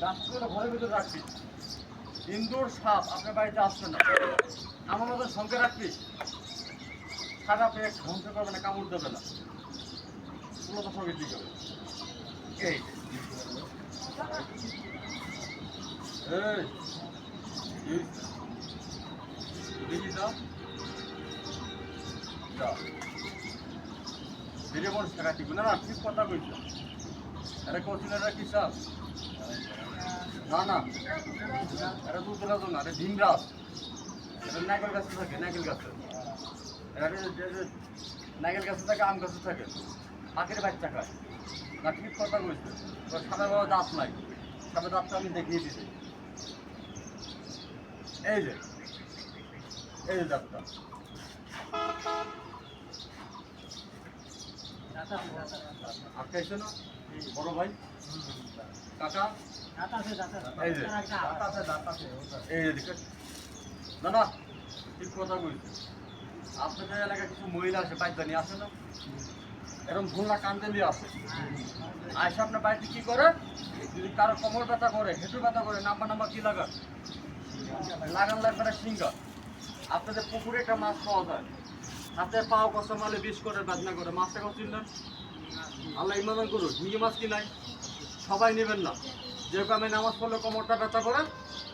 গাছগুলো ঘরের ভিতরে রাখবি। ইন্দুর সাপ আপনার বাড়িতে আসবে না, আমার মতন সঙ্গে রাখবি। সারা পেয়ে ধ্বংস করবে না, কামড় দেবে না, পুরো সঙ্গে ঠিক হবে। এই বেরিয়ে বল টাকা ঠিক না, ঠিক কথা কইছো। আরে কচিনারা কি সাপ? না না, এটা দুধ দেওয়া না, এটা ডিমরাজ। এটা নাইকেল গাছে থাকে, নাইকেল গাছে। এটা নাইকেল গাছে থাকে, আম গাছে থাকে, পাখির বাচ্চা খায় না। ঠিক কথা কইছে। তোর সাপের বড় দাঁত নাই, সাপের দাঁতটা আমি দেখিয়ে দিছি। এই যে দাঁতটা আটকাইছে না বড় ভাই কাকা। এই যে না না, ঠিক কথা বলছি। আপনাদের এলাকায় কিছু মহিলা আছে, পাইজানি আছে না, এরকম ভুলনা কান্দেলি আছে। আয়সা আপনার বাড়িতে কি করে, যদি কারো কোমর ব্যথা করে, হেঁটু ব্যথা করে, নাম্বার কি লাগান লাগবে না সিঙ্গা। আপনাদের পুকুরে একটা মাছ পাওয়া যায়, হাতে পাও কষা মালে বিষ করে বেদনা করে, মাছটা কত চিনলেন? আল্লাহ ইমান করুন, নিজে মাছ কি নাই, সবাই নেবেন না। যেরকম আমি নামাজ পড়লে কোমরটা ব্যথা করে,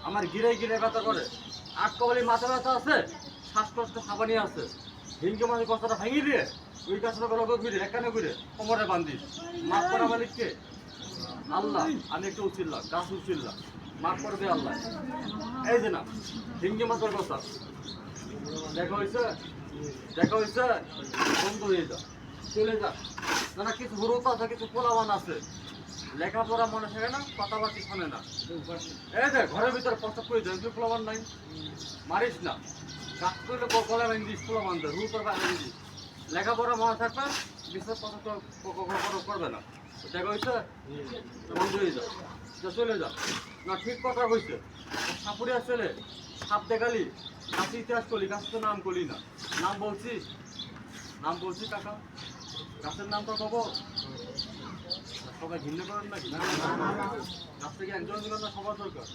আমার গিরে ব্যথা করে, আট কবলি মাথা ব্যথা আছে, শ্বাসকষ্ট সাবানি আছে, হিংকে মাছের কষ্টটা ভেঙে দিয়ে ওই গাছটা গলগ ঘুরে এখানে ঘুরে কোমরে বান্ধি। মাছ করা মালিককে আল্লাহ, আমি একটু উচিল্লাম, গাছ উচিল্লাম, মাফ করবে আল্লাহ। এই যে না হিঙ্গি মাছের কথা দেখা হয়েছে বন্ধ হয়ে যা, চলে যা। না কিছু হুরুত আছে, কিছু পোলাবান আছে, লেখাপড়া মনে থাকে না, কথাবার্তি শোনে না। এই যে ঘরের ভিতরে প্রস্তাব করে দেন, পোলাবান নাই, মারিস না, গাছ করলে গলা ভেঙে দিস, পোলাবান দেয় হুরুতর বাইরে দিস। লেখাপড়া মনে থাকবে, বিশ্বাস কথা করবে না। দেখা হয়েছে বন্ধ হয়ে যা, চলে যা। না ঠিক কথা কইছে, সাপুরিয়া ছেলে সাপ দেখালি, গাছ ইতিহাস করলি, গাছ তো নাম করলি না। নাম বলছি কাকা, গাছের নামটা কব, সবাই ঘিন্নে করেন নাকি? গাছ থেকে একজন দিলেন না, সবার দরকার,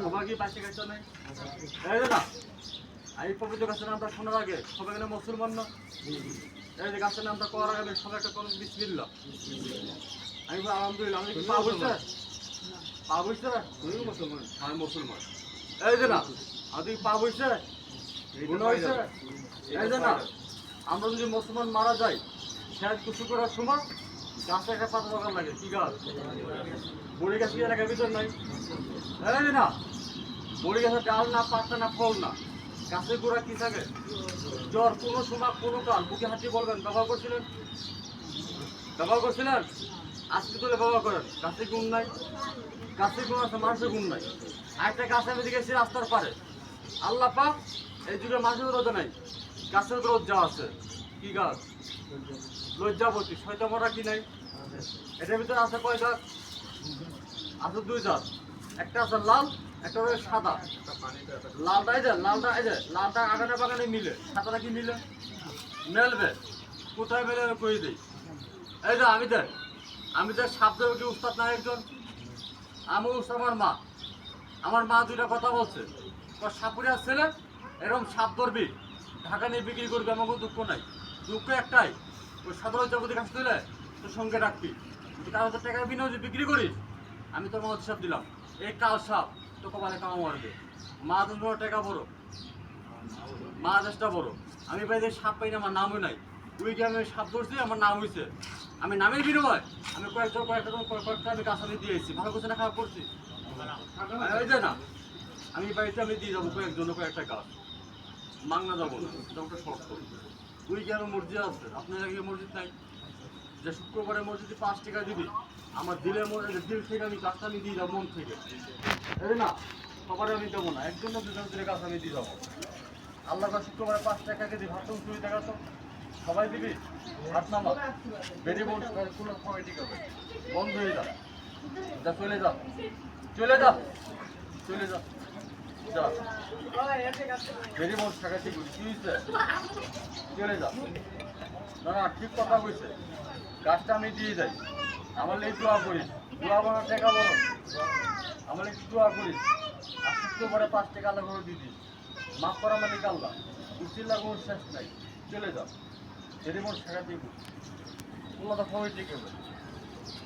সবার কি পাশে গাছটা নেই? এই না এই পবিত্র গাছের নামটা শোনার আগে সবাই গেলে মুসলমান না? এই যে গাছের নামটা করার আগে সবাই একটা কোন বিসমিল্লাহ। আমি আলহামদুলিল্লাহ, আমি পা বইছে তুই মুসলমান, আমি মুসলমান। এই যে না আমি পা বইছে গুনাহ হইছে। এই যে না আমরা যদি মুসলমান মারা যাই, শেষ কিছু করার সময় গাছে একটা পাতা দরকার লাগে। কি গাছ? বড়ি গাছ কি এলাকার ভিতর নাই? এই যে না বড়ি গাছের ডাল না, পাতা না, ফল না, গাছের গোড়া কি থাকে? জ্বর কোনো সময় কোনো কাল বুকে হাঁটিয়ে বলবেন ব্যবহার করছিলেন, আজকে তুলে ব্যবহার করেন। গাছের গুণ নাই, গাছের গুণ আছে, মানুষের গুণ নাই। আরেকটা গাছ আমি দেখেছি রাস্তার পারে, আল্লাহ পাক এই যুগে মানুষের রোজা নাই, গাছের লজ্জা আছে। কি গাছ? লজ্জাবতী। ছয়টা মোটা কি নাই? এটার ভিতরে আছে কয় জাত? আছে দুই জাত, একটা আছে লাল, একটা হচ্ছে সাদা। লালটা লালটা আগানে বাগানে মিলে, সাদাটা কি মিলে? মেলবে। কোথায় মেলে কই দিই। এই যে আমি যে সাপ দেবে কি উস্তাদ না একজন, আমি উস্তাদ। আমার মা দুইটা কথা বলছে, সাপুরিয়ার ছেলে এরকম সাপ ধরবি, ঢাকা নিয়ে বিক্রি করবি, আমার কোনো দুঃখ নাই। দুঃখ একটাই, ওই সাধারণ জগতে কাছে দিলে তোর সঙ্গে রাখবি। তুই কারো টাকা বিনিয়োগ বিক্রি করিস, আমি তোর মতো সাপ দিলাম, এই কাল সাপ তো কপালে কামা মারবে। মা তোমার টাকা বড়, মা দেশটা বড়। আমি ভাই যে সাপ পাই না, আমার নামও নাই। ওই গ্রামে সাপ ধরছি, আমার নাম হয়েছে। আমি নামের বিনিময় আমি কয়েকটা আমি গাছ আমি দিয়ে এসেছি। ভালো করছে না, খারাপ করছি? ওই যে না আমি বাড়িতে আমি দিয়ে যাবো কয়েকটা গাছ, মাংনা যাবো না, এটা ওটা শর্ত। ওই গ্রামে মসজিদ আছে, আপনার এলাকায় মসজিদ নাই? যে শুক্রবারে মসজিদে 5 টাকা দিবি, আমার দিল থেকে আমি গাছটা আমি দিয়ে যাবো মন থেকে। এই না সবার আমি দেবো না, একজন দুজন করে গাছ আমি দিয়ে যাবো। আল্লাহ শুক্রবারে 5 টাকা কেজি ভাত চুরি টাকা তো সবাই দিবি। হাত নামা বেরিয়ে কোনো সময় ঠিক হবে, বন্ধ হয়ে যা, চলে যা বেরিয়ে বল টাকা ঠিক কি হয়েছে, চলে যা। না ঠিক কথা বলছে, গাছটা আমি দিয়ে যাই, আমার এই দোয়া করিস, দোয়া বানার টাকা বলো। আমার একটু দোয়া করিস আজকে তো পরে 5 টাকা আল্লাহ করে দিদি মাফ করা মানে আল্লাহ উচিল্লা কোনো শেষ নাই চলে যাও এরই মোট শেখা দিব আল্লাহ তো খবর ঠিক হবে